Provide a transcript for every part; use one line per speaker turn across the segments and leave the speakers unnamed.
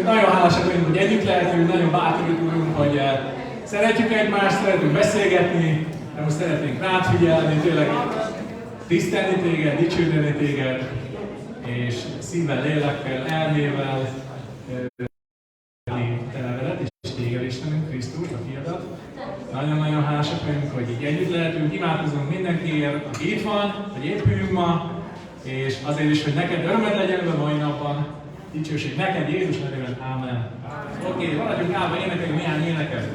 Nagyon hálásak vagyunk, hogy együtt lehetünk, nagyon bátorítulunk, hogy szeretjük egymást, szeretünk beszélgetni, de most szeretnénk rád figyelni, tényleg tisztelni téged, dicsőíteni téged, és szívvel, lélekkel, elmével te neveled, és téged Istenünk, Krisztus, a fiadat. Nagyon-nagyon hálásak vagyunk, hogy így együtt lehetünk, imádkozunk mindenkiért, aki itt van, hogy épüljünk ma, és azért is, hogy neked örömed legyen a mai napban. Dicsőség neked, Jézus nevében, ámen. Oké, maradjunk állva, énekeljünk néhány éneket.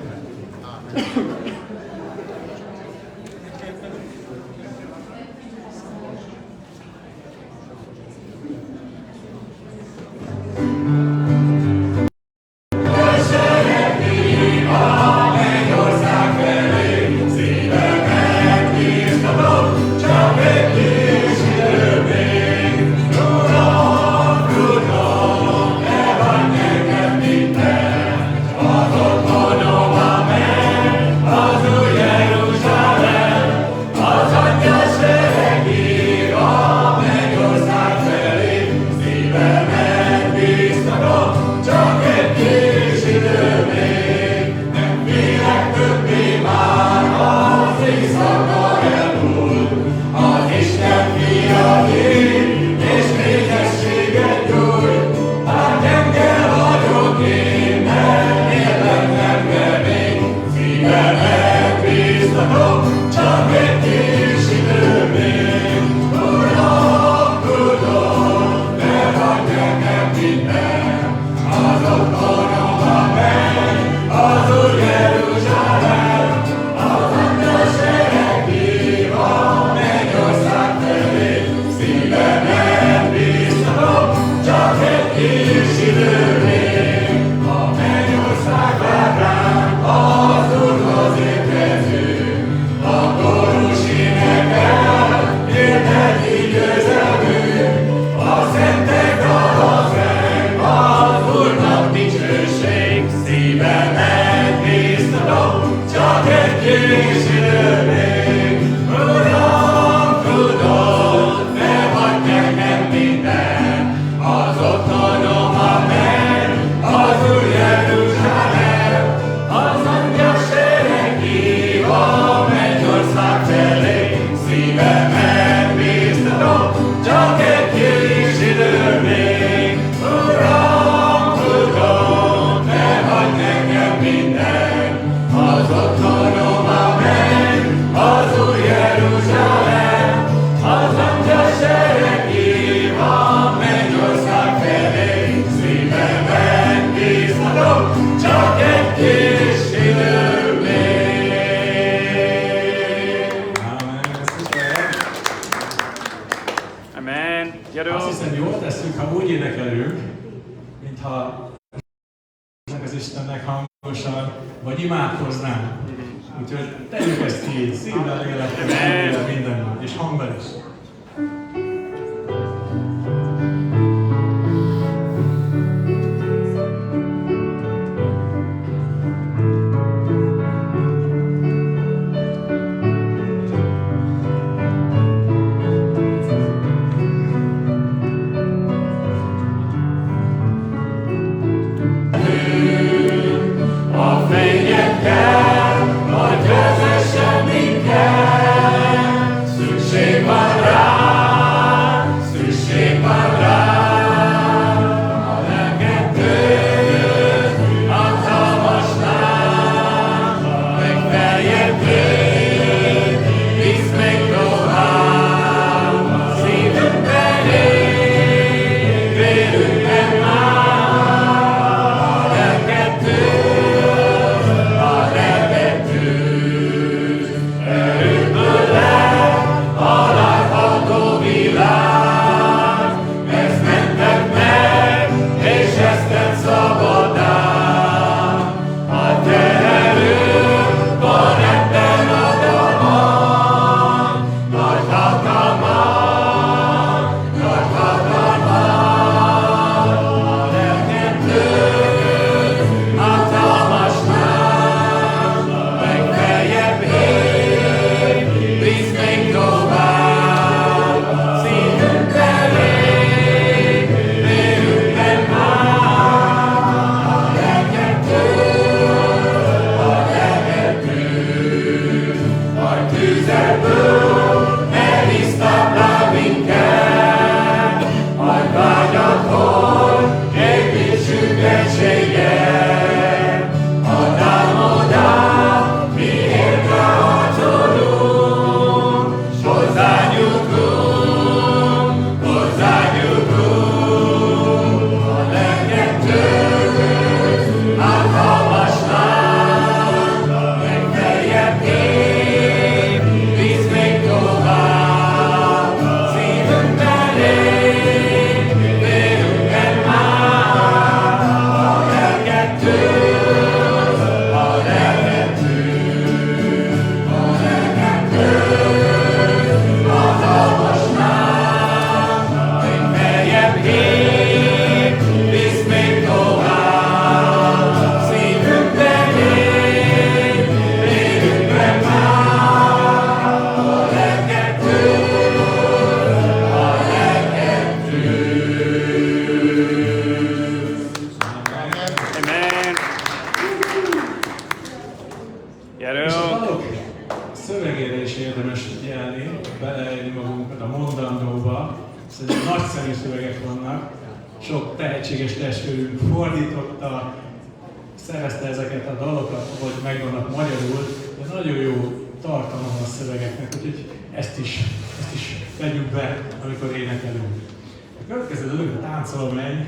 Azt hiszem, jól tesszük, ha úgy énekelünk, mintha az Istennek hangosan, vagy imádkoznánk. Úgyhogy tegyük ezt így, szívvel, lélekkel, mindenben, és hangban is.
A
tehetséges testvérünk fordította, szerezte ezeket a dalokat, hogy megvannak magyarul, de nagyon jó tartalom a szövegeknek, úgyhogy ezt is vegyük be, amikor énekelünk. A következő dolog a Táncolom menj,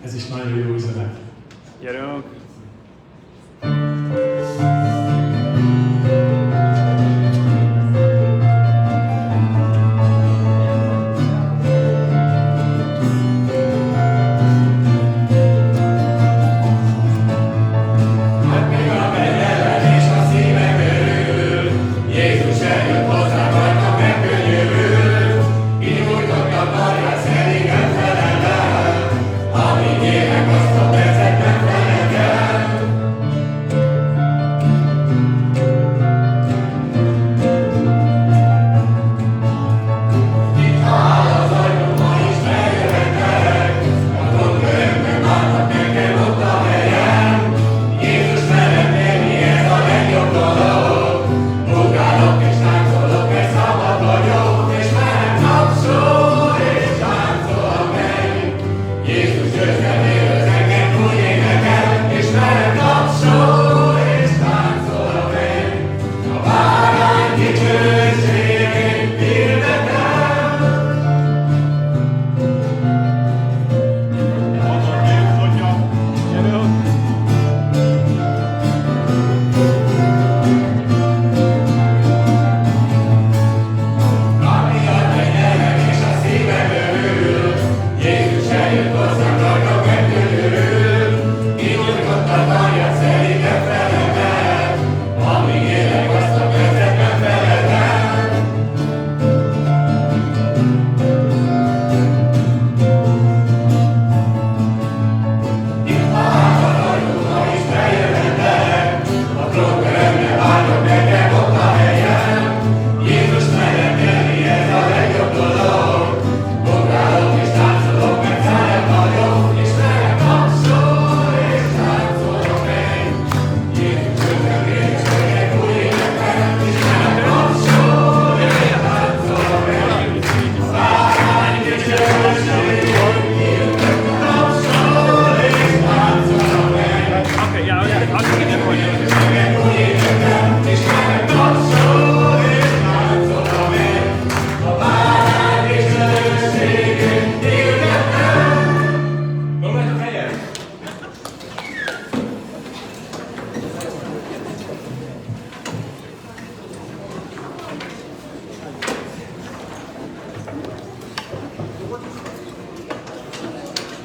ez is nagyon jó üzenet.
Gyerünk!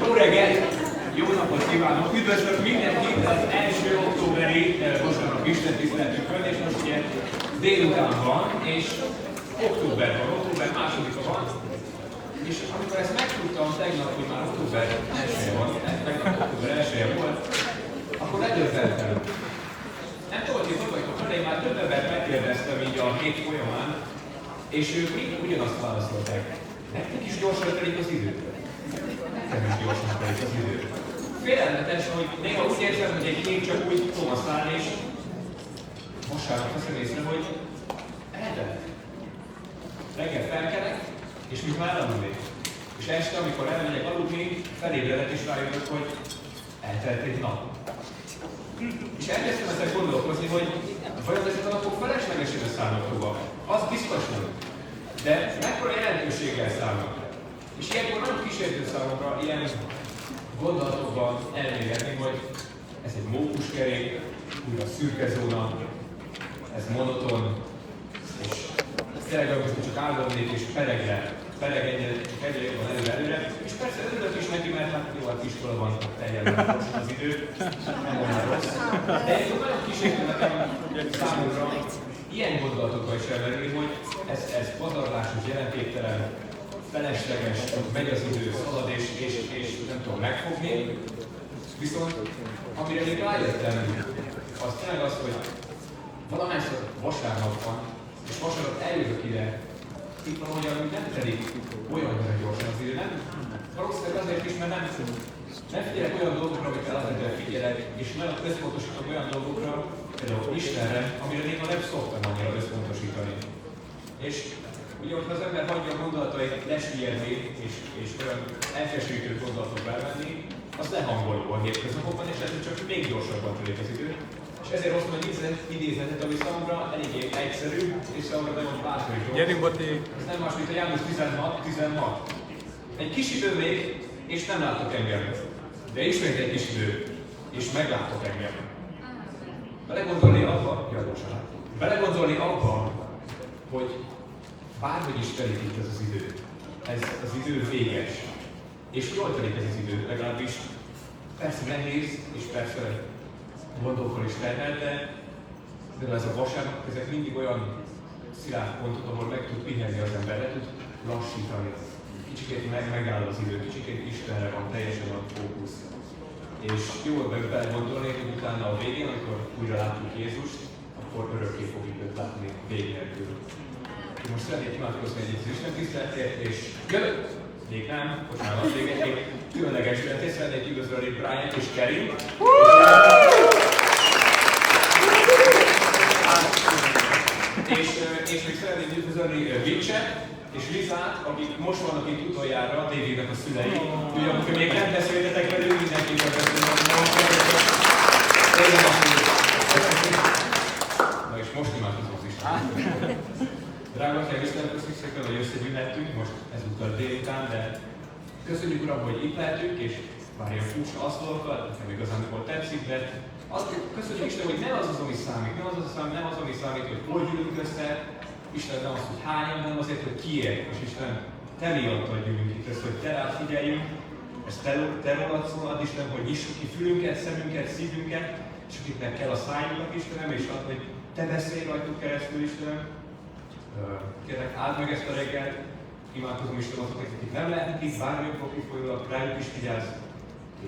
Jó reggelt! Jó napot kívánok! Üdvözlök mindenkit az első októberi vasárnap Istentiszteletünkön, és most ugye délután van, és október 2-a van, és amikor ezt megtudtam tegnap, hogy már október 1-e van, tegnap október 1-e volt, akkor ledöbbentem. Nem tudom, hogy vagytok, de én már több embert megkérdeztem így a hét folyamán, és ők mind ugyanazt válaszolták. Nektek is gyorsan telik az idő. Nekem is gyorsan telik az idő. Félelmetes, hogy néha úgy érzem, hogy egy év csak úgy tomasztálni, és vasárnap veszem észre, hogy eltelt. Reggel felkelek, és mint már aludnék. És este, amikor elmegyek aludni, felébredek és rájövök, hogy eltelt egy nap. És elkezdtem ezzel gondolkozni, hogy vajon ezek a napok feleslegesen szállnak hova. Az biztos nem. De mekkora jelentőséggel szállnak. És ilyenkor nagyon kísértő számomra ilyen gondolatokban elmélyedni, hogy ez egy mókuskerék, újra szürke zóna, ez monoton, és tényleg amikor csak állandnék és peleg egyre van előre. És persze örülök is neki, mert hát jó, hát iskola van, teljesen rossz az idő, nem olyan rossz. De egy nagyon kísértő nekem számomra ilyen gondolatokkal is elmerülni, hogy ez pazarlásos, jelentéktelen, felesleges, megy az idő, szalad és nem tudom megfogni. Viszont amire még rájöttem, az tényleg az, hogy valamelyszor vasárnap van, és vasárnap eljövök ide, itt van olyan, hogy nem telik olyan gyorsan az idő, nem? Valószínűleg azért is, mert nem figyelek olyan dolgokra, amiket azért figyelek, és nagyon összpontosítok olyan dolgokra, például Istenre, amire még nem szoktam annyira összpontosítani. És Ugye, hogyha az ember hagyja a gondolatait lesüllyedni és olyan elkeserítő gondolatot belvenni, az lehangoló a hétköznapokban, és ezért csak még gyorsabban telik az idő. És ezért hoztam egy idézetet, ami számomra eléggé egyszerű, és számomra nagyon bátorító.
Gyerünk, Boti!
Ez nem más, mint a János 16. Egy kis idő még, és nem látok engem. De ismét egy kis idő, és meglátok engem. Belegondolni abba, hogy bárhogy is telik itt ez az idő. Ez az idő véges. És jól telik ez az idő, legalábbis persze nehéz, és persze gondokkal is terhel, de ez a vasárnap, ezek mindig olyan szilárd pontok, ahol meg tud pihenni az ember, le tud lassítani. Kicsikét megáll az idő, kicsikét Istenre van teljesen a fókusz. És jól belegondolni, hogy utána a végén, amikor újra látjuk Jézust, akkor örökké fogjuk őt látni vég nélkül. Most szeretnék imádkozni egy Istentiszteletért, és jövök! Még nem, bocsánat, még egy különleges ünnepet szeretnék üdvözölni Brian és Kerim. És még szeretnék üdvözölni Vicset és Lizát, akik most vannak itt utoljára, Davidnek a szülei. Ugye, amikor még nem beszéltetek velük, mindenképpen beszélnek. Na és most imádkozom az Isten. Drága Atyám, Istenem, köszönjük szépen, hogy összegyűlhettünk most ezúttal délután, de köszönjük Uram, hogy itt lehetünk, és bár ilyen furcsa asztalokkal, nekem igazándiból tetszik, de azt köszönjük Isten, hogy nem az az, ami számít, nem az, ami számít, hogy hol gyűlünk össze, Isten nem az, hogy hányan, hanem azért, hogy kiért, és Isten, Te miattad gyűlünk itt össze, hogy Te rád figyeljünk, ezt Te rólad szólad, Isten, hogy nyissuk ki fülünket, szemünket, szívünket, és akiknek kell a szájunknak, Istenem, és azt, hogy Te beszélj rajtuk keresztül, Istenem. Kérlek, áld meg ezt a reggelt, imádkozom Isten azoknak, akik nem lehetnek itt, bármilyen profi folyólag, rájuk is figyelsz,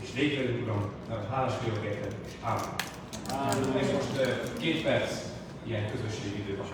és légy velünk, Uram, hálás vagyok érted, és ámen. És most 2 perc ilyen közösségi idő van.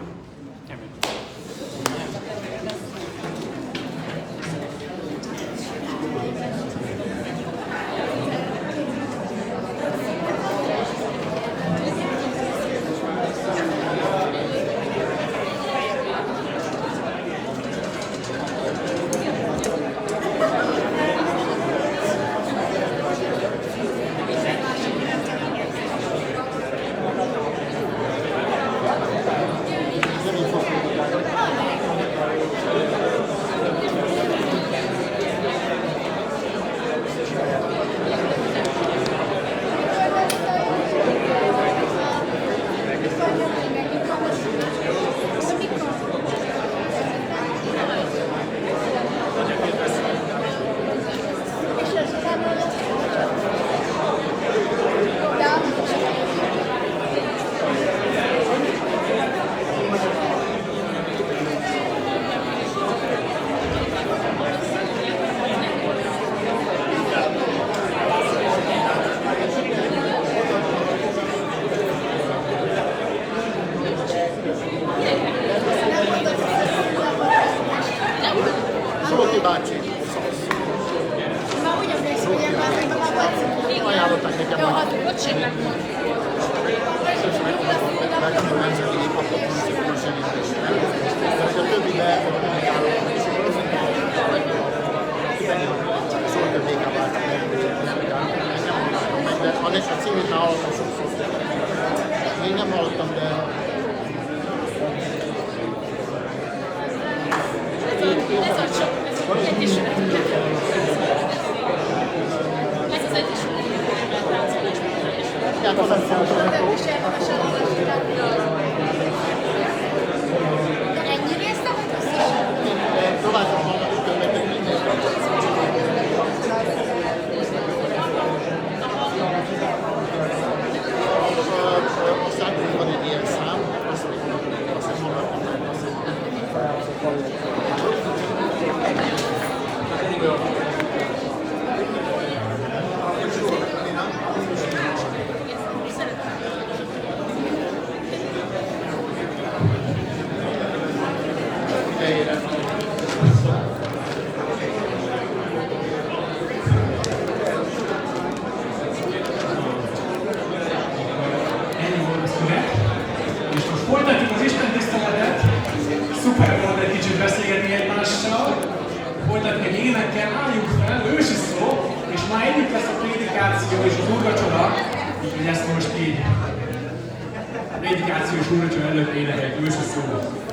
Még nem hallottam, de...
Ez a csak, ez egy egyesület. Ez az egyesület.
Ennyi részt vagy
Próbáltam hallani többet, mindent. A számunkban van egy ilyen szám,
prédikáció és az úrvacsora, úgyhogy ezt most így prédikáció és úrvacsora előtt énekeljük ős a szót.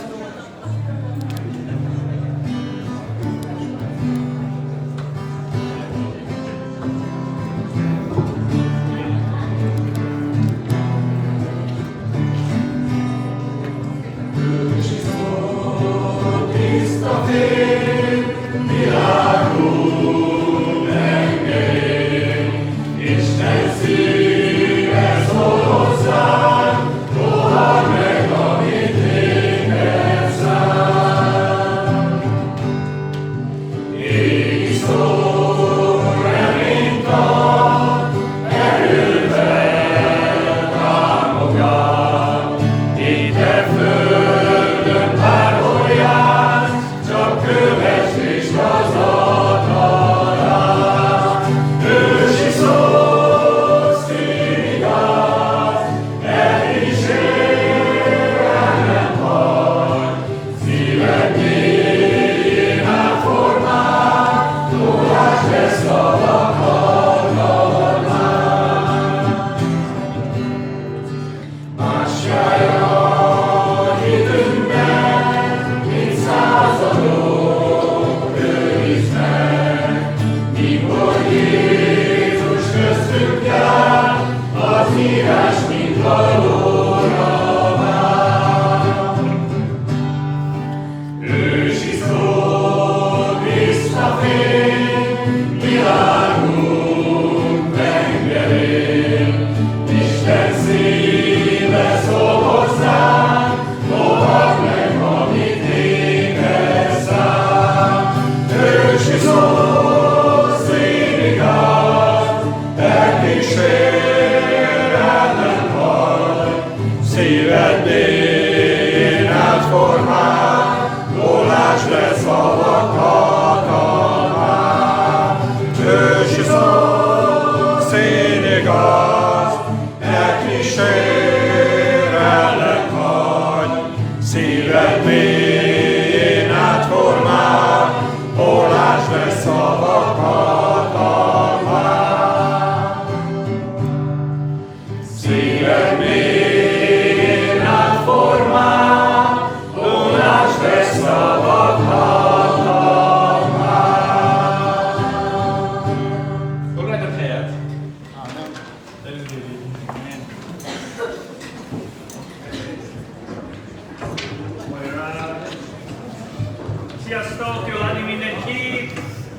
Sziasztok, jól látni mindenki,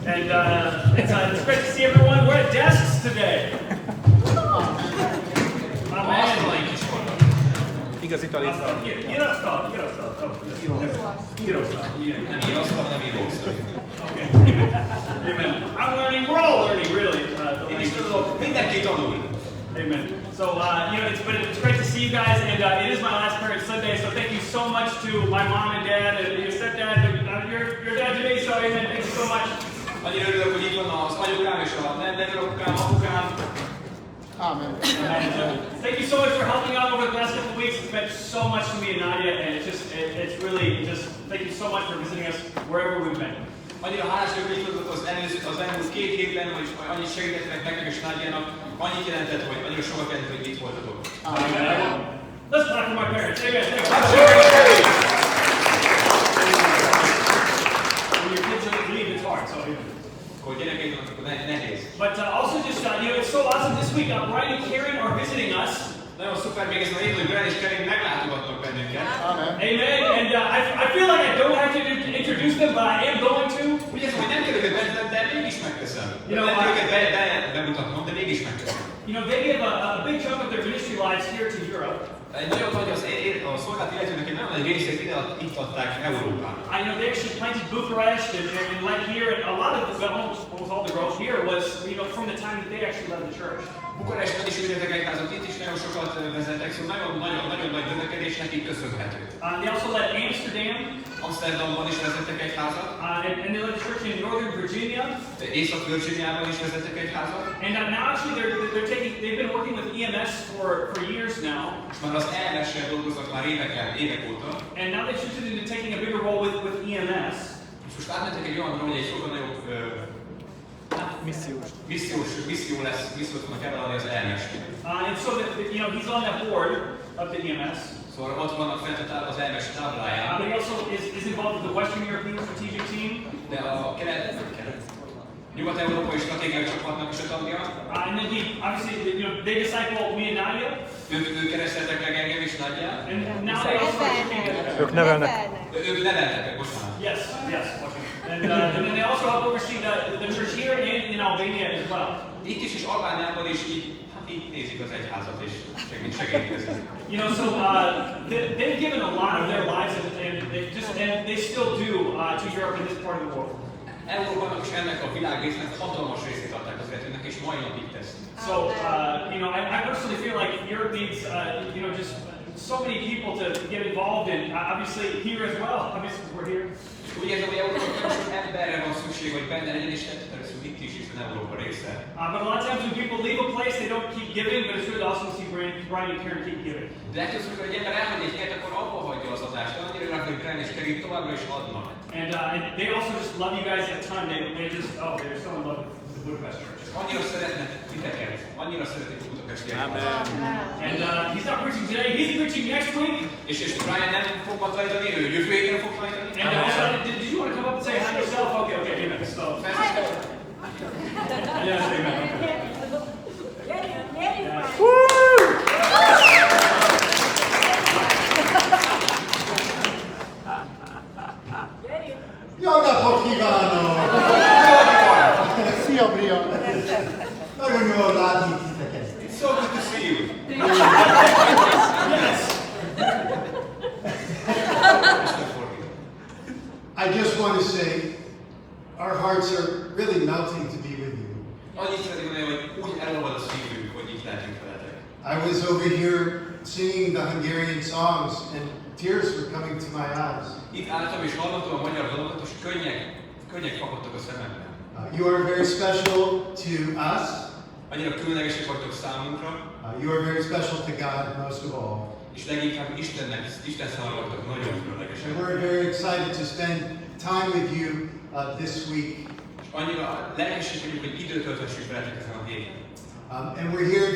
and it's great to see everyone. We're at desks today.
Igazi talista.
Íróasztal. Okay. Amen. I'm learning, we're all learning, really.
Mindenki tanul.
Amen. So, it's great to see you guys, and it is my last parent Sunday, so thank you so much to my mom and dad, and your stepdad, your dad today, so amen, thank you so much.
Annyira örülök, hogy itt van az anyukám és a nevelőapukám, apukám.
Amen.
Thank you so much for helping out over the last couple of weeks. It's meant so much to me and Nadia, and it's really thank you so much for visiting us wherever we've been.
Annyira hálás vagyok, hogy itt voltatok az elmúlt 2 hétben, hogy annyit segítettek nekem és Nádiának, annyit jelentett, hogy annyira sokat jelentett, hogy itt voltatok.
Amen. Let's clap for my parents. Amen. When your kids leave, it's hard, so
Akkor gyerekeid vannak, akkor nehéz.
But also it's so awesome this week. Brian and Karen are visiting us.
Nagyon szuper még ezen a héten, hogy Brian és Karen meglátogatnak bennünket.
Amen.
Amen. And I feel like I don't have to introduce them, but I am going to.
Úgy érzem, hogy nem kell őket bemutatnom, de mégis megteszem. Nem kell őket bemutatnom, de mégis megteszem.
They give a big chunk of their ministry lives here to Europe.
Egy nagyon nagy a szolgált illetőnek egy nagyon nagy részét itt adták Európának.
They actually planted Bucharest and led here, and a lot of almost all the growth here was from the time that they actually led the church.
Bukarestben is üljetek egy házat, itt is nagyon sokat vezetek, szóval nagyon nagy növekedésnek itt köszönhető.
They also led Amsterdam.
Amsterdamban is vezettek egy házat.
And they led a church in Northern Virginia.
Észak-Virginiában is vezettek egy házat.
And now actually they've been working with EMS for years now.
És már az EMS-sel dolgoznak már évek óta.
And now they've shifted into taking a bigger role with EMS.
És most átmentek egy olyan, hogy egy sokkal nagyobb Misszió lesz, missziót fognak elvállalni az elnök.
And so that, you know, he's on that board of the EMS.
Szóval ott vannak fent az elnök tábláján.
But he also is involved with the Western European strategic team.
De a Nyugat-európai stratégiai csapatnak is a tagja.
And then he, obviously, you know, they disciple me and Nadia.
Ők kerestek meg engem is Nagyját.
And now they also
Ők nevelnek.
Ők neveltek, bocsánat.
Yes. And then they also help oversee the church here and in Albania as well.
Itt is, és Albániában is így nézik az egyházat, és segítkezik.
You know, so they've given a lot of their lives, and they still do to Europe in this part of the world.
Európának és ennek a világrésznek hatalmas részét adták az életünknek, és mai napig tesz.
So, you know, I personally feel like Europe needs, you know, just so many people to get involved in. Obviously, here as well. Obviously, we're here.
Úgy érzem, hogy Európában sok emberre van szükség, hogy benne legyen, és természetesen itt is, hiszen Európa része.
But a lot of times when people leave a place, they don't keep giving, but it's really awesome to see Brian and Karen keep giving.
De legtöbbször, hogy egy ember elmegy egy helyet, akkor abba hagyja az adást. Annyira rá, hogy Brian és Karen továbbra is adnak.
And they also just love you guys a ton. They just, they're so in love with the Budapest Church.
Annyira szeretnek titeket, annyira szeretik a budapesti egyházat.
And he's not preaching today, he's preaching next week.
És Brian nem fog ma tanítani, ő jövő héten fog tanítani.
And also, did you want to come up and say hi yourself? Okay, amen. So, yes, amen.
Jó napot kívánok! Szia, Brian! Nagyon jól látni titeket.
It's so good to see you.
Yes.
I just want to say, our hearts are really melting to be with you.
Annyit szeretnék mondani, hogy úgy elolvad a szívünk, hogy itt lehetünk veletek.
I was over here singing the Hungarian songs and tears were coming to my eyes.
Itt álltam és hallottam a magyar dalokat, és könnyek fakadtak a szememben.
You are very special to us.
Annyira különlegesek vagytok számunkra.
You are very special to God most of all.
És leginkább Isten számára vagytok nagyon különlegesek.
And we're very excited to spend time with you this week.
És annyira lelkesek vagyunk, hogy időt tölthessünk veletek ezen a héten.
And we're here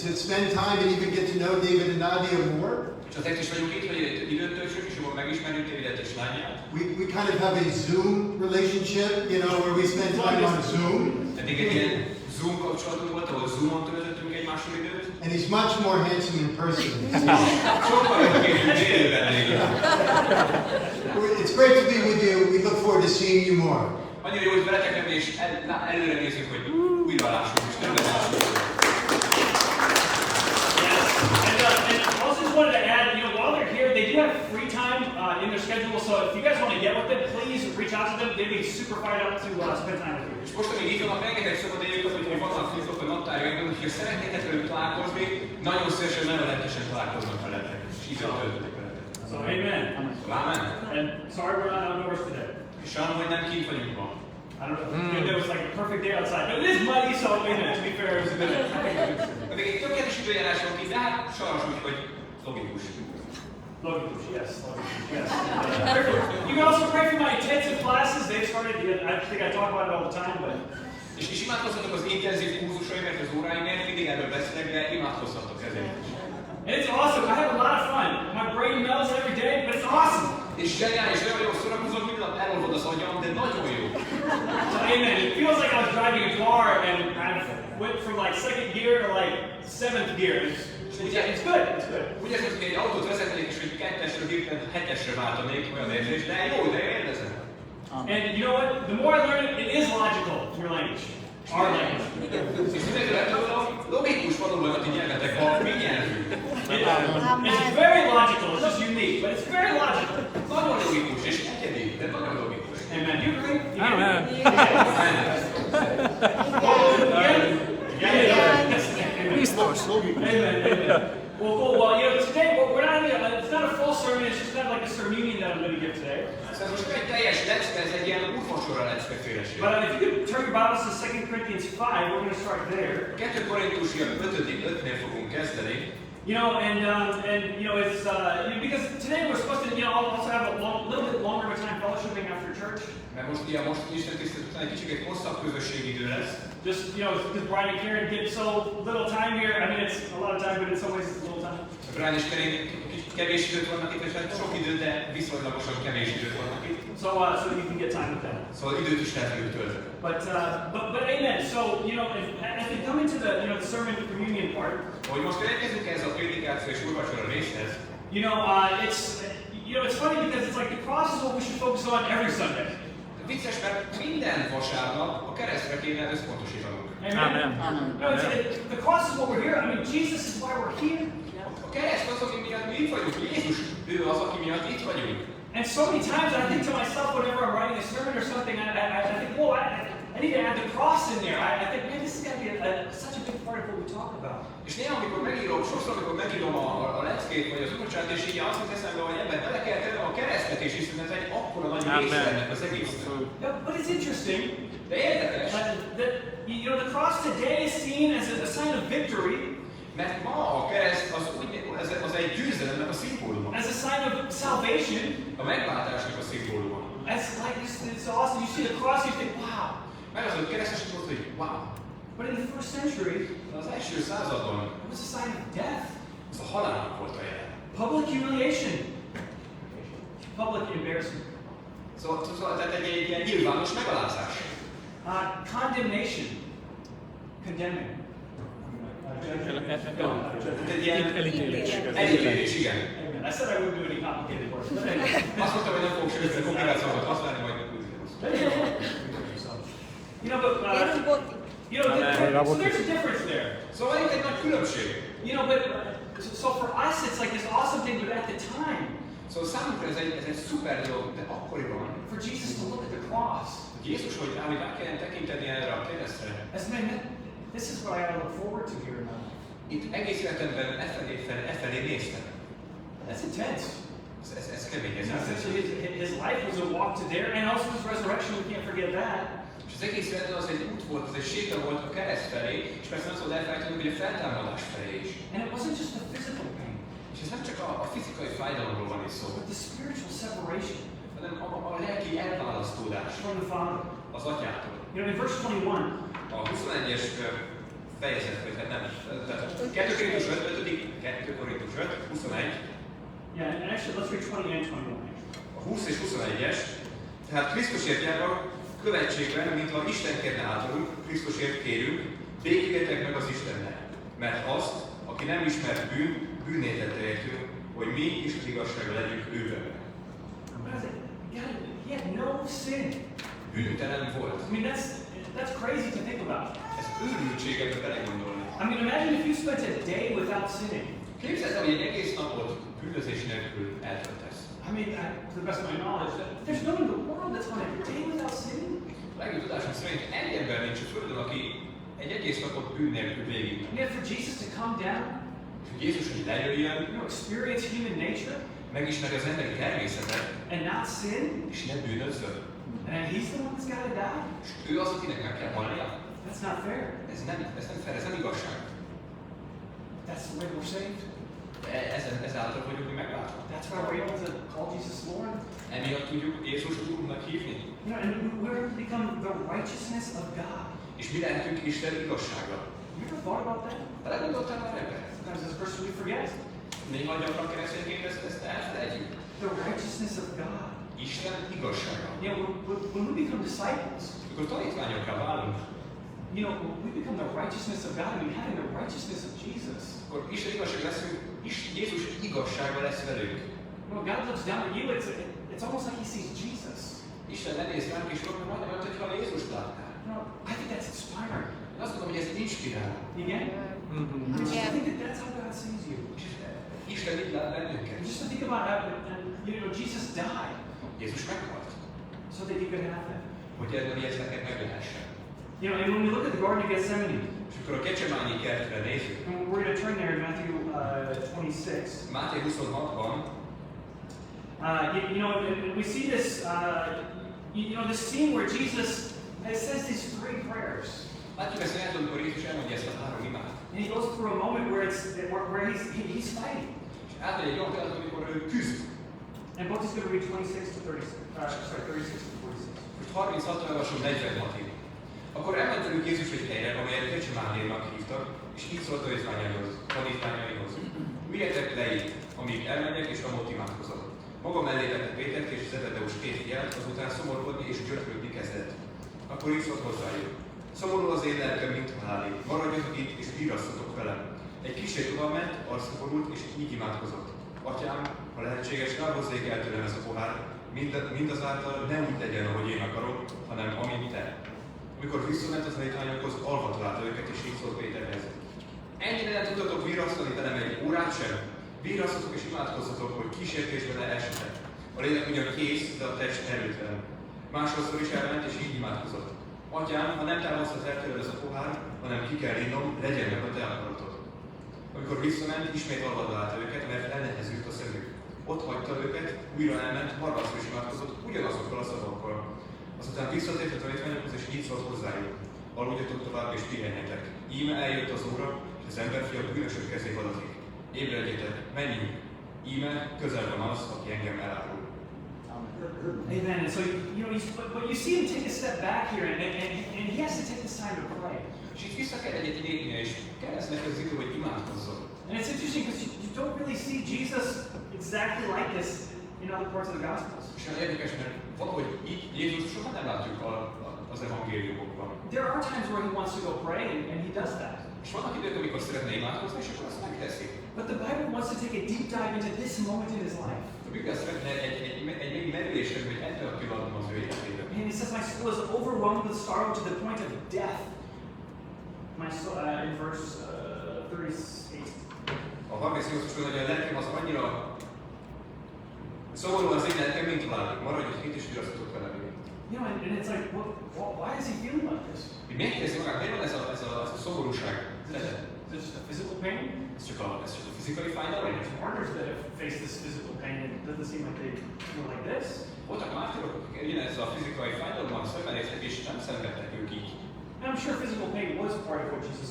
to spend time and even get to know David and Nadia more.
És azért is vagyunk itt, hogy időt töltsünk, és jobban megismerjük Davidet és lányát.
We kind of have a Zoom relationship, you know, where we spend time on Zoom.
Tehát egy ilyen Zoom kapcsolatunk volt, ahol Zoomon töltöttünk egymással időt.
And he's much more handsome in person.
Sokkal jobb kérjük élőben elég.
It's great to be with you. We look forward to seeing you more.
Annyira jó, hogy veletek lenni, és előre nézzük, hogy újra lássuk, és nem lássuk.
And also just wanted to add, you know, while they're here, they do have free time in their schedule. So if you guys want to get with them, please reach out to them. They'd be super fired up to spend time with you.
És most, amíg itt vannak, rengeteg szabad éjjel, hogy vannak fiúk a naptárjaikban, hogyha szeretnétek velük találkozni, nagyon szívesen, nagyon lelkesen találkoznak veletek. És így töltödik veletek.
So amen.
Amen.
And sorry we're not outdoors today.
És sajnálom, hogy nem kint vagyunk ma.
I don't know. It was like a perfect day outside. But it is muddy, so amen. To be fair, it was a bit.
Még egy tökéletes időjárás van ki, de hát sajnos úgy, hogy logikus.
Logikus, yes. Yes. You can also pray for my intensive classes. They've started. I think I talk about it all the time, but.
És imádkozzatok az intenzív kurzusaimért, az óráimért, mindig erről beszélek, de imádkozzatok ezért.
And it's awesome. I have a lot of fun. My brain melts every day, but it's awesome.
És zseniális, nagyon jó szórakozom, minden nap elolvad az agyam, de nagyon jó.
So, amen. It feels like I was driving a car and I went from like second gear to like seventh gear. It's good. It's good.
Úgy érzem, hogy egy autót vezetnék, és hogy 2-esről hirtelen 7-esre váltanék, olyan érzés, de jó, de élvezem.
And you know what? The more I learn it, it is logical, your language. Our language.
És mindenkire tudom, logikus valóban a ti nyelvetek, a mi nyelvünk.
It's very logical, it's just unique, but it's very logical.
Nagyon logikus, és egyedi, de nagyon logikus.
Amen. You agree?
Amen. Biztos.
Amen. Well, cool. Well, you know, today we're not it's not a full sermon. It's just kind of like a sermonium that I'm going to give today.
Szóval most egy teljes lecke, ez egy ilyen úrvacsora leckeféleség.
But if you could turn your Bibles to 2 Corinthians 5, we're going to start there.
2 Korintusiak 5-nél fogunk kezdeni.
You know, and you know, it's because today we're supposed to, you know, also have a little bit longer of a time fellowshipping after church.
Mert most Isten tisztelet után egy kicsit hosszabb közösségidő lesz.
Just, you know, because Brian and Karen get so little time here. I mean, it's a lot of time, but in some ways it's a little time.
Brian és Karen kevés időt vannak itt, és hát sok időt, de viszonylagosan kevés időt vannak itt.
So you can get time with that.
Szóval időt is lehet őt tölteni.
But amen. So, you know, as we come into the, you know, the sermon communion part,
Hogy most elkezdünk ez a prédikáció és úrvacsora részhez,
you know, it's funny because it's like the cross is what we should focus on every Sunday.
vicces, mert minden vasárnap a keresztre kéne összpontosítanunk.
Amen. No, the cross is what we're here. I mean, Jesus is why we're here.
A kereszt az, aki miatt mi itt vagyunk. Jézus, ő az, aki miatt itt vagyunk.
And so many times I think to myself whenever I'm writing a sermon or something, I think, whoa, I need to add the cross in there. I think, man, this is going to be such a big part of what we talk about.
És néha, sokszor, amikor megírom a leckét, vagy az úrvacsát, és így azt eszembe, hogy ebben bele kell tennem a keresztet is, hiszen ez egy akkora nagy része ennek az egésznek.
Yeah, but it's interesting
De érdekes,
that, you know, the cross today is seen as a sign of victory,
mert ma a kereszt az egy győzelemnek a szimbóluma.
as a sign of salvation.
A megváltásnak a szimbóluma.
As like it's awesome. You see the cross, you think, wow.
Meg az, hogy keresztes volt, hogy wow.
But in the first century,
Az első században
it was a sign of death,
az a halálnak volt a jel.
public humiliation, public embarrassment,
Szóval tehát egy ilyen nyilvános megalázás.
condemnation, condemning.
Egy ilyen
Elítélés.
elítélés, igen.
I said I wouldn't do any complicated work. But anyway.
Azt mondtam, hogy nem fogok semmiféle komplikációkat használni, majd
You know, but
Gyerünk Boti.
you know, so there's a difference there.
Szóval itt egy nagy különbség.
You know, but so for us, it's like this awesome thing. But at the time,
Szóval számunkra ez egy szuper dolog, de akkoriban,
for Jesus to look at the cross,
hogy Jézus, hogy rá kell tekinteni erre a keresztre.
as man, this is what I gotta look forward to here now.
Itt egész életemben efelé néztem.
That's intense.
Ez kemény, ez
His life was a walk to there, and also his resurrection. We can't forget that.
És az egész életben az egy út volt, az egy séta volt a kereszt felé, és persze nem szabad elfelejteni, hogy a feltámadás felé is.
And it wasn't just the physical pain,
És ez nem csak a fizikai fájdalomról van is szó,
but the spiritual separation
hanem a lelki elválasztódás
from the Father.
az atyától.
You know, in verse 21,
A 21-es fejezet, vagy hát nem, tehát 2 Korintus 5, 21,
yeah, and actually let's read 20 and 21.
a 20 és 21-es, tehát Krisztusért járva követségben, mint ha Isten kérne általunk, Krisztusért kérünk, békéljetek meg az Istennek, mert azt, aki nem ismert bűnné tette értünk, hogy mi Isten igazsága legyünk őben.
He had no sin.
Bűntelen volt.
I mean, that's crazy to think about.
Ez őrültség ebbe belegondolni.
I mean, imagine if you spent a day without sinning.
Képzeld, hogy egy egész napot bűnözés nélkül eltöltesz.
I mean, to the best of my knowledge, there's no one in the world that's gone a day without sinning.
Legjobb tudásom szerint egy ember nincs a Földön, aki egy egész napot bűn nélkül végig.
And yet for Jesus to come down,
És hogy Jézus, hogy lejöjjön,
you know, experience human nature,
megismeri az emberi természetet,
and not sin,
és ne bűnözzön.
and he's the one that's got to die.
És ő az, akinek meg kell halnia.
That's not fair.
Ez nem fair, ez nem igazság.
That's the way we're saved.
Ezáltal vagyunk mi megváltva.
That's why we're able to call Jesus Lord.
Emiatt tudjuk Jézust Úrunknak hívni.
You know, and we're able to become the righteousness of God.
És mi lehetünk Isten igazsága.
You ever thought about that?
Belegondoltál már ebben?
Sometimes as a person we forget.
Néha gyakran keresztényként ezt elfelejtjük.
The righteousness of God.
Isten igazsága.
You know, when we become disciples,
Amikor tanítványokká válunk,
you know, we become the righteousness of God. I mean, having the righteousness of Jesus.
akkor Isten igazság leszünk, és Jézus igazsága lesz velünk.
When God looks down at you, it's almost like he sees Jesus.
Isten lenéz ránk, és akkor majdnem olyan, hogyha Jézust látnál.
You know, I think that's inspiring.
Én azt gondolom, hogy ez inspirál.
You get it?
Yeah.
I think that's how God sees you.
És Isten így lát bennünket.
And just to think about how, you know, Jesus died
Jézus meghalt,
so that you could have that.
hogy ebben ilyet neked meg lehessen.
You know, and when we look at the Garden of Gethsemane,
És akkor a Kecsemányi kertre nézzük,
and we're going to turn there in Matthew 26.
Máté 26-ban,
You know, and we see this, you know, this scene where Jesus says these 3 prayers.
látjuk ezt a amikor Jézus elmondja ezt a 3 imát.
And he goes through a moment where he's fighting.
És átmegy egy olyan pillanat, amikor ő küzd.
And both is going to read 26 to 36. 36 to 46.
Most 36-ra olvasom 46-ig. Akkor elment velük Jézus egy helyre, amelyet Gecsemánénak hívtak, és így szólt tanítványaihoz. Üljetek le itt, amíg elmenjek, és amott imádkozok. Maga mellé vette Pétert és Zebedeus két fiát, azután szomorkodni és gyötrődni kezdett. Akkor így szólt hozzájuk. Szomorú az én lelkem, mint halálig. Maradjatok itt, és virrasszatok velem. Egy kicsit tovább ment, arcra borult, és így imádkozott. Atyám, ha lehetséges, elhozzék el tőlem ez a pohár, mindazáltal ne úgy legyen, ahogy én akarom, hanem amint te. Amikor visszament az tanítványokhoz, alva találta őket, és így szólt Péterhez. Ennyire nem tudtatok virrasztani velem egy órát sem? Virrasszatok és imádkozzatok, hogy kísértésbe ne esetek. A lélek ugyan kész, de a test erőtlen. Másodszor is elment, és így imádkozott. Atyám, ha nem támaszthat el tőled ez a pohár, hanem ki kell innom, legyen meg a te akaratod. Amikor visszament, ismét alva találta őket, mert elnehezült a szemük. Ott hagyta őket, újra elment, harmadszor is imádkozott, ugyanazokkal a szavakkal. Azután visszatért a tanítványokhoz, és így szólt hozzájuk. Aludjatok tovább, és pihenjetek. Íme eljött az óra, és az emberfia bűnösök kezébe adatik. Ébredjetek, menjünk! Íme közel van az, aki engem elárul.
Amen. And so, but you see him take a step back here, and he has to take this time to pray.
És itt vissza kell egyet lépnie, és keresztnek az idő, hogy imádkozzon.
And it's interesting because you don't really see Jesus exactly like this in other parts of the Gospels.
És olyan érdekes, mert valahogy így Jézus soha nem látjuk az evangéliumokban.
There are times where he wants to go pray, and he does that.
És vannak idők, amikor szeretne imádkozni, és akkor azt megteszi.
But the Bible wants to take a deep dive into this moment in his life.
A Biblia szeretne egy mély merülésre, hogy ebben a pillanatban az ő életében.
And he says, my soul is overwhelmed with sorrow to the point of death. My soul, in verse 38.
A 38-as hogy a lelkem az annyira szomorú az én lelkem, mint halálig. Maradj itt és virasztatok velem.
You know, and it's like, why is he feeling like this?
Miért érzi magát? Miért van ez a szomorúság?
Is it just a physical pain?
Ez csak a fizikai fájdalom?
There's martyrs that have faced this physical pain, and it doesn't seem like they were like this.
Voltak mártírok, akik ugyanezzel a fizikai fájdalommal szembenéztek, és nem szenvedtek ők így.
And I'm sure physical pain was part of what Jesus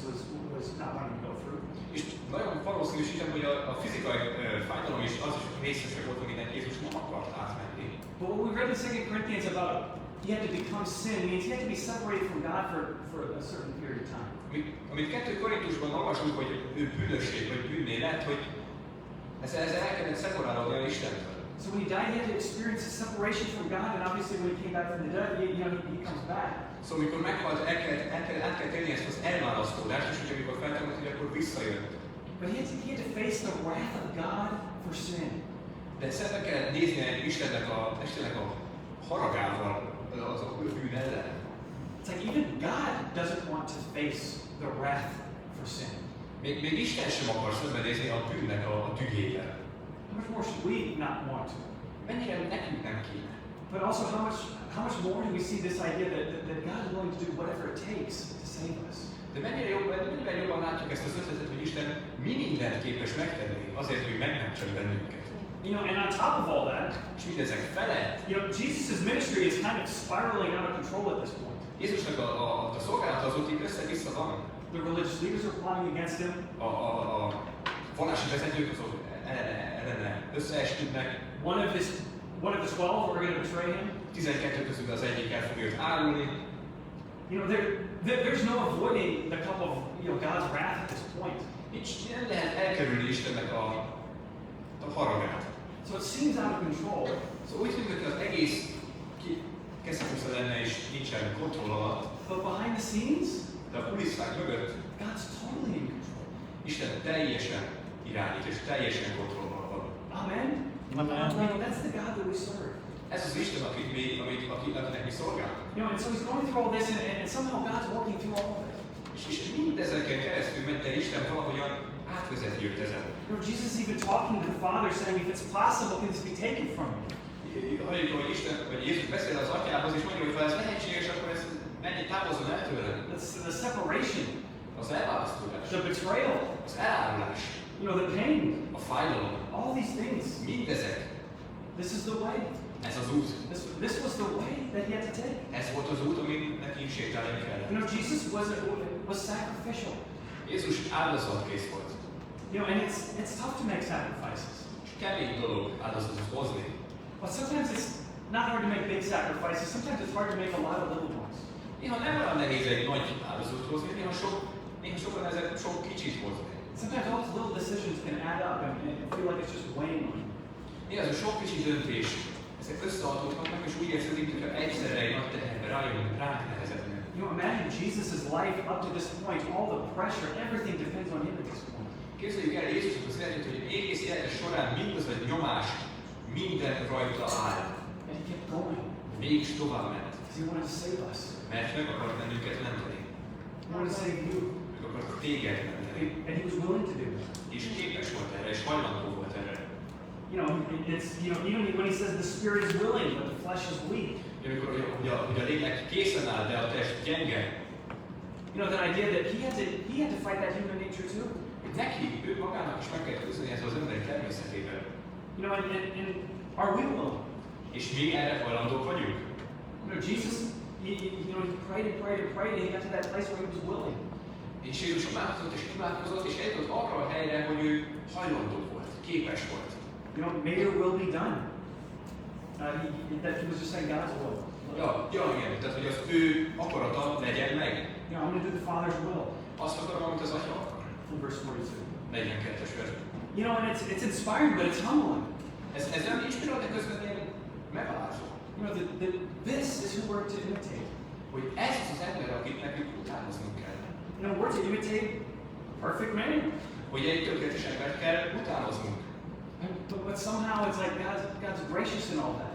was not wanting to go through.
És nagyon valószínűsítem, hogy a fizikai fájdalom is az is részesek volt, amit Jézus nem akart átmenni.
But what we read in 2 Corinthians about he had to become sin means he had to be separated from God for a certain period of time.
Amit 2 Korintusban olvasunk, hogy ő bűnösség, vagy bűnné lett, hogy ezzel el kellett szeparálódni a Istentől.
So when he died, he had to experience a separation from God, and obviously when he came back from the dead, he comes back.
Szóval amikor meghalt, át kell tenni ezt az elválasztódást, és hogy amikor feltámadt, hogy akkor visszajött.
But he had to face the wrath of God for sin.
De szembe kell nézni Istennek a haragával az a bűn ellen.
It's like even God doesn't want to face the wrath for sin.
Még Isten sem akar szembenézni a bűnnek a dühével.
How much more should we not want to?
Mennyire nekünk nem kéne.
But also how much more do we see this idea that God is willing to do whatever it takes to save us?
De mennyire jobban látjuk ezt az ötletet, hogy Isten mindent képes megtenni azért, hogy megmentsen bennünket.
You know, and on top of all that,
És mindezek felett,
Jesus' ministry is kind of spiraling out of control at this point.
Jézusnak a szolgálata az ott így össze-vissza van.
The religious leaders are plotting against him.
A vallási vezetők azok ellene összeesküdnek.
One of his 12 are going to betray him.
12 közül az egyik el fogja őt árulni.
You know, there's no avoiding the cup of God's wrath at this point.
Nincs, nem lehet elkerülni Istennek a haragát.
So it seems out of control.
Szóval úgy tűnik, hogy az egész keszekúsza lenne és nincsen kontroll alatt.
But behind the scenes,
De a kulisszák mögött
God's totally in control.
Isten teljesen irányít és teljesen kontrollban van.
Amen? Like, that's the God that we serve.
Ez az Isten, akinek mi szolgálunk.
You know, and so he's going through all this, and somehow God's working through all of it.
És mindezeken keresztül ment el Isten valahogyan átvezeti őt ezen.
You know, Jesus is even talking to the Father, saying, if it's possible, can this be taken from me?
Halljuk, hogy Isten, vagy Jézus beszél az atyához, és mondja, hogy ha ez lehetséges, akkor ez menjen, távozzon el tőle.
The separation,
Az elválasztódás,
the betrayal,
az elárulás,
you know, the pain,
a fájdalom,
all these things.
mindezek.
This is the way.
Ez az út.
This was the way that he had to take.
Ez volt az út, amin neki sétálni kellett.
You know, Jesus was sacrificial.
Jézus áldozatkész volt.
You know, and it's tough to make sacrifices.
Kemény dolog áldozatot hozni.
But sometimes it's not hard to make big sacrifices. Sometimes it's hard to make a lot of little ones.
Néha nem olyan nehéz egy nagy áldozatot hozni, néha sokan ezek sok kicsit hozni.
Sometimes all those little decisions can add up and feel like it's just weighing on you.
Néha ez a sok kicsi döntés, ezek összeadódhatnak, és úgy érzik, mintha egyszerre egy nagy teherbe ránk nehezednek.
You know, imagine Jesus' life up to this point, all the pressure, everything depends on him at this point.
Képzeljük el Jézusnak az életét, hogy egész élete során mindaz a nyomás, minden rajta áll.
And he kept going
Mégis tovább ment,
because he wanted to save us.
mert meg akart bennünket menteni.
He wanted to save you.
Meg akart téged menteni.
And he was willing to do it.
És képes volt erre, és hajlandó volt erre.
You know, even when he says the spirit is willing, but the flesh is weak.
Amikor hogy a lélek készen áll, de a test gyenge.
You know, that idea that he had to fight that human nature too.
Neki, ő magának is meg kell küzdeni ezzel az emberi természetével.
You know, and are we willing?
És mi erre hajlandók vagyunk?
You know, Jesus, he prayed and prayed and prayed, and he got to that place where he was willing.
És Jézus imádkozott, és eljutott arra a helyre, hogy ő hajlandó volt, képes volt.
You know, may your will be done. That he was just saying God's will.
Igen, tehát hogy az ő akarata legyen meg.
You know, I'm going to do the Father's will.
Azt akarom, amit az Atya akar.
In verse 42.
42-es vers.
You know, and it's inspiring, but it's humbling.
Ez nem inspirál, de közben ilyen megalázó.
You know, this is who we're to imitate.
Hogy ez az ember, akit nekünk utánoznunk kell.
You know, we're to imitate a perfect man.
Hogy egy tökéletes embert kell utánoznunk.
But somehow it's like God's gracious in all that.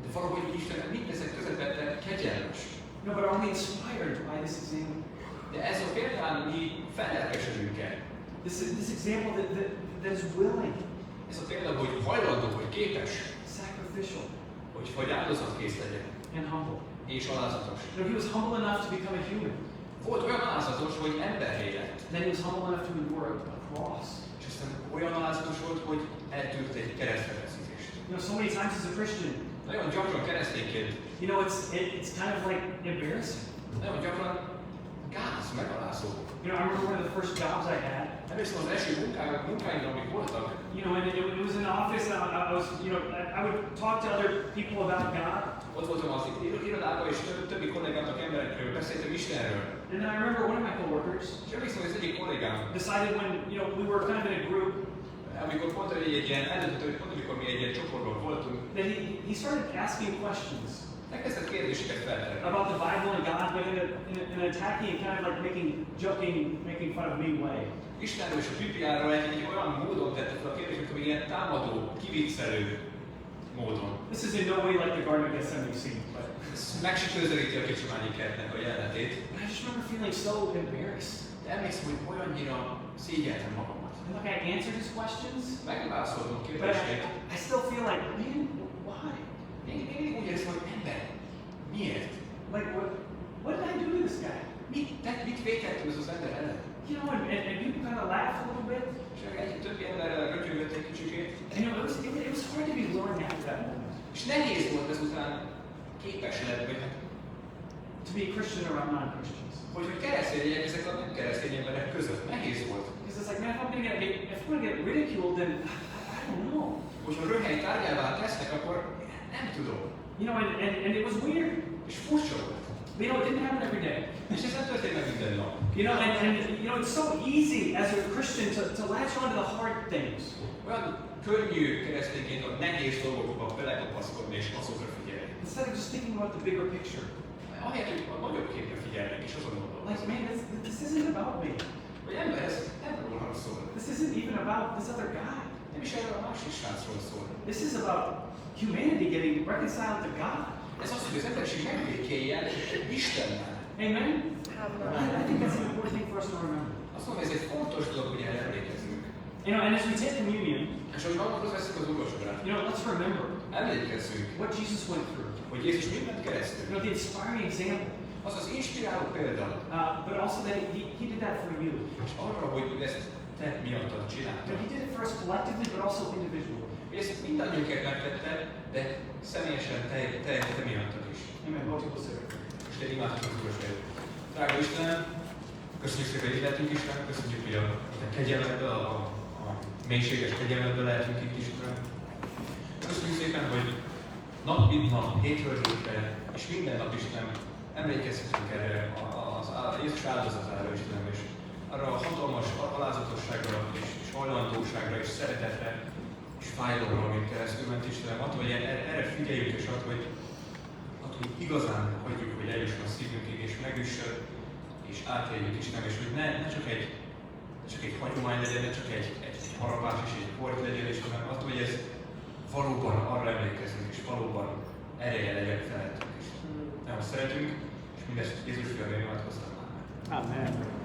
De valahogy Isten mindezek közepette kegyelmes.
No, but are we inspired by this example?
De ez a példán mi felelkesedünk el.
This example that is willing.
Ez a példa, hogy hajlandó, hogy képes,
sacrificial,
hogy áldozatkész legyen.
And humble.
És alázatos.
You know, he was humble enough to become a human.
Volt olyan alázatos, hogy emberré lett.
Then he was humble enough to endure a cross.
És aztán olyan alázatos volt, hogy eltűnt egy keresztfeszítést.
You know, so many times as a Christian,
nagyon gyakran keresztényként,
you know, it's kind of like embarrassing.
Nagyon gyakran gáz, megalázó.
You know, I remember one of the first jobs I had.
Emlékszem az első munkáimra, amik voltak.
You know, and it was in the office, and I was, you know, I would talk to other people about God.
Ott voltam az irodában, és többi kollégámnak, emberekről beszéltem Istenről.
And then I remember one of my coworkers.
És emlékszem, hogy az egyik kollégám
decided when, you know, we were kind of in a group.
Amikor pont egy ilyen, eldöntötte, hogy pont amikor mi egy ilyen csoportban voltunk.
That he started asking questions.
Elkezdett kérdéseket feltenni.
About the Bible and God, but in an attacking and kind of like making fun of me way.
Istenről és a Bibliáról egy olyan módon tette fel a kérdéseket, ami ilyen támadó, kiviccelő módon.
This is in no way like the Garden of Gethsemane scene, but
ez meg se közelíti a Kicsimányi kertnek a jelenetét.
I just remember feeling so embarrassed.
De emlékszem, hogy olyannyira szégyeltem magamat.
And like I answered his questions,
megválaszoltam
but
kérdését.
I still feel like, man, why?
Még úgy érzem, hogy ember, miért?
Like what did I do to this guy?
Mit vétettem ez az ember ellen?
You know, and people kind of laugh a little bit.
És egy többi emberrel rötyögött egy kicsikét.
And you know, it was hard to be willing after that moment.
És nehéz volt ezután képes lenni,
to be a Christian around non-Christians.
Hogy keresztény legyek ezek a nem keresztény emberek között. Nehéz volt.
Because it's like, man, if I'm going to get ridiculed, then I don't know.
Hogyha röhely tárgyává tesznek, akkor nem tudom.
You know, and it was weird.
És furcsa volt.
You know, it didn't happen every day.
És ez nem történt meg minden nap.
You know, and you know, it's so easy as a Christian to latch on to the hard things.
Olyan könnyű keresztényként a nehéz dolgokba belekapaszkodni és azokra figyelni.
Instead of just thinking about the bigger picture.
Ahelyett, hogy a nagyobb képre figyelnek és azon gondolnak.
Like, man, this isn't about me.
Hogy ember, ez nem rólam szól.
This isn't even about this other guy.
Nem is erről a másik srácról szól.
This is about humanity getting reconciled to God.
Ez az, hogy az emberiség megbékéljen Istennel.
Amen? I think that's an important thing for us to remember.
Azt mondom, ez egy fontos dolog, hogy erre emlékezzünk.
You know, and as we take communion,
és ahogy magunkhoz veszünk az úrvacsorát,
you know, let's remember
emlékezzünk,
what Jesus went through.
Hogy Jézus mindent keresztül.
You know, the inspiring example.
Az az inspiráló példa.
But also that he did that for you.
És arra, hogy ezt te miattad csináltad.
He did it for us collectively, but also individually.
Ezt mindannyiunkat megtette, de személyesen te miattad is.
Amen. Multiple
és te imádkozunk, Drága Istenem, Köszönjük szépen, hogy itt lehetünk Isten, köszönjük, hogy a kegyelmeddel, a mélységes kegyelmeddel lehetünk itt Isten. Köszönjük szépen, hogy nap mint nap, hétről hétre, és minden nap Isten emlékezhetünk erre az Jézus áldozatára, Istenem, és arra a hatalmas alázatosságra, és hajlandóságra, és szeretetre, és fájdalomra, amit keresztül ment Istenem. Attól, hogy erre figyeljünk, és attól, hogy igazán hagyjuk, hogy eljusson a szívünkig, és megüssön, és átéljük Istenem, és hogy ne csak egy hagyomány legyen, ne csak egy harapás és egy port legyen, és hanem attól, hogy ez valóban arra emlékezünk, és valóban ereje legyen felettünk is. Nagyon szeretünk, és mindezt Jézus fiamra imádkoztam.
Amen.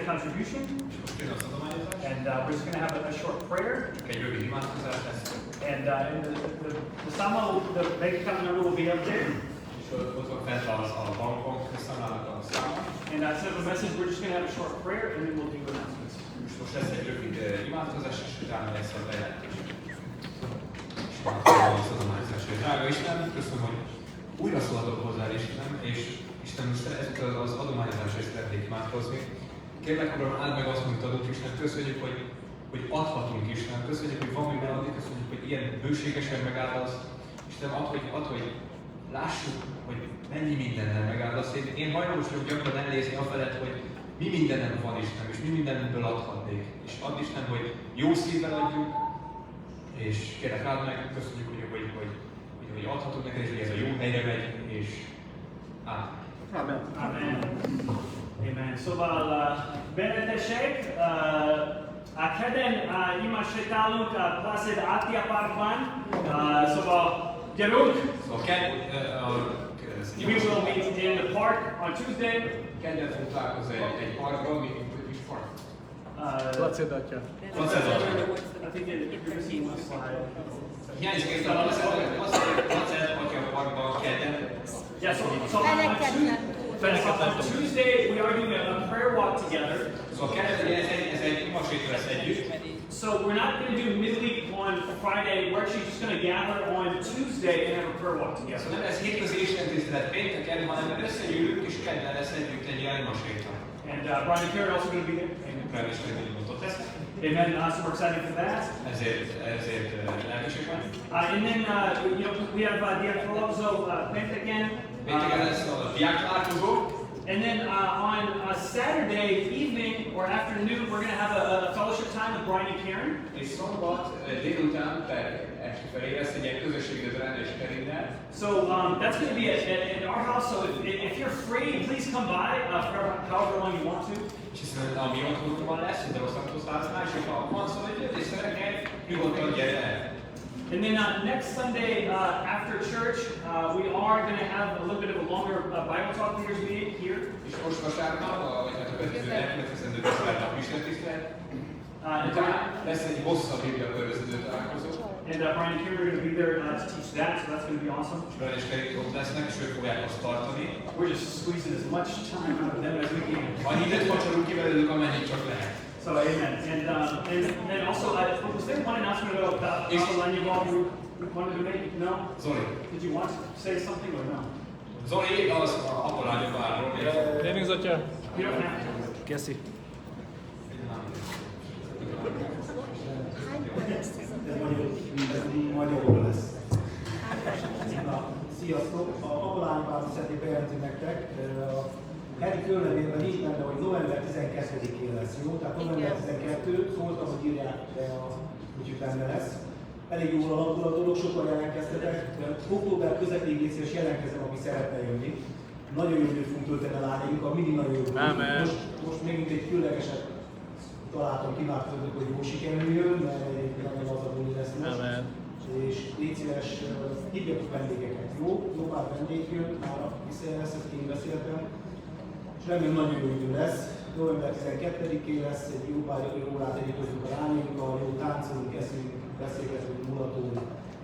contribution.
Jön az adományozás.
And we're just going to have a short prayer.
Egy rövid imádkozás lesz.
And the Sama, the bank account number will be up there.
És ott van fent a bankok, számlának a száma.
And instead of a message, we're just going to have a short prayer and then we'll do announcements.
És most lesz egy rövid imádkozás, és utána lesz a bejelentés. És az adományozás. Drága Isten, köszönöm, hogy újra szólhatok hozzád, Istenem, és Isten, most ezután az adományozásra is szeretnék imádkozni. Kérlek, Uram, áld meg azt, amit adunk, Isten, köszönjük, hogy adhatunk, Isten, köszönjük, hogy van miben adni, köszönjük, hogy ilyen bőségesen megáldasz. Isten, add, hogy lássuk, hogy mennyi mindennel megáldasz. Én hajlamos vagyok gyakran elnézni afelett, hogy mi mindenem van, Isten, és mi mindenből adhatnék. És add, Isten, hogy jó szívvel adjuk, és kérlek, áld meg, köszönjük, hogy adhatunk neked, és hogy ez a jó helyre megy, és Amen.
Amen. Amen. Szóval bennetesek, a kedden ima sétálunk a Placid Atia Parkban, szóval gyerünk!
Szóval
We will meet in the park on Tuesday.
kedden fogunk találkozni egy parkban, mi park?
Placid Atya.
Placid Atya.
I think you're missing one slide.
Hiányzik egy a Placid Atya parkban kedden.
Yeah, so on Tuesday we are doing a prayer walk together.
Szóval kedden ez egy imasét lesz együtt.
So we're not going to do midweek on Friday. We're actually just going to gather on Tuesday and have a prayer walk together.
Szóval nem lesz hétközi istentisztelet pénteken, hanem összegyűlünk és kedden lesz együtt egy ilyen imaséta.
And Brian and Karen are also going to be there.
Brian is going to be there.
Amen. So we're excited for that.
Ezért lelkesek van.
And then we have Diakologzo pénteken.
Pénteken lesz a diák találkozó.
And then on Saturday evening or afternoon, we're going to have a fellowship time with Brian and Karen.
És szombat délután, este felé lesz egy ilyen közösségi és Karinnel.
So that's going to be at our house. So if you're free, please come by for however long you want to.
És hiszen a mi otthonunkban lesz, de osztatóztásnál, és ha van szó, hogy jött, és szeretnél, nyugodtan gyere el.
And then next Sunday after church, we are going to have a little bit of a longer Bible talk leaders meeting here.
És most vasárnap, vagy hát a következő vasárnap istentisztelet. Lesz egy hosszabb Biblia köröződő találkozó.
And Brian and Karen are going to be there to teach that, so that's going to be awesome.
És Brian és Karen ott lesznek, és ők fogják azt tartani.
We're just squeezing as much time out of them as we can.
Annyi időt vacsorunk ki belőlük, amennyit csak lehet.
So amen. And then also, was there one announcement about Alan you wanted to make? No?
Zoli.
Did you want to say something or no?
Zoli, az Apollányokról.
Lénix Atya.
You don't have to.
Keszi.
Magyarul lesz. Sziasztok! A Apollányokról szeretnék bejelenteni nektek. A heti fölnevében így benne, hogy november 12-én lesz, jó? Tehát november 12, szóltam, hogy írják, de úgyhogy benne lesz. Elég jól alakul a dolog, sokan jelentkeztetek. Október közepén és jelentkezem, aki szeretne jönni. Nagyon jó időt fogunk tölteni a lányainkkal, mindig nagyon jó. Most még mint egy különlegeset találtam, kiváltozódok, hogy jó sikerüljön, mert egy nagyon lazadulni lesz most. És légy szíves, hívjatok vendégeket, jó? Jó pár vendég jön, már visszajelesz, ezt én beszéltem. És remélem nagyon jó idő lesz. November 12-én lesz, egy jó pár órát együttözünk a lányainkkal, jó táncolunk, eszünk, beszélgetünk, mulatunk,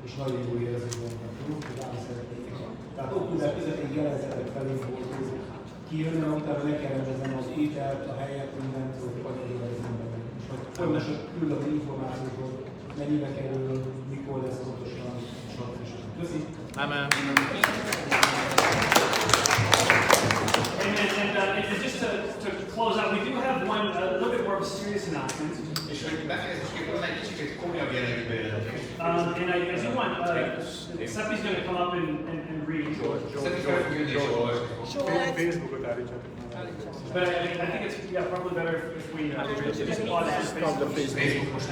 és nagyon jó érezzük magunkat, jó? Rám szeretnék. Tehát október közepén jelezzetek felé volt, kijönne, utána meg kell rendeznem az ételt, a helyet, mindent, hogy anyagével az embernek. És majd folyamatosan küldök az információkról, mennyibe kerül, mikor lesz pontosan, stb. Köszi!
Amen.
And just to close out, we do have one a little bit more of a serious announcement.
És hogy befejezésképpen egy kicsit komolyabb jellegű bejelentés.
And I do want, Seppi's going to come up and read.
Facebookot állítsatok.
But I think it's probably better if we just pause.
Facebook most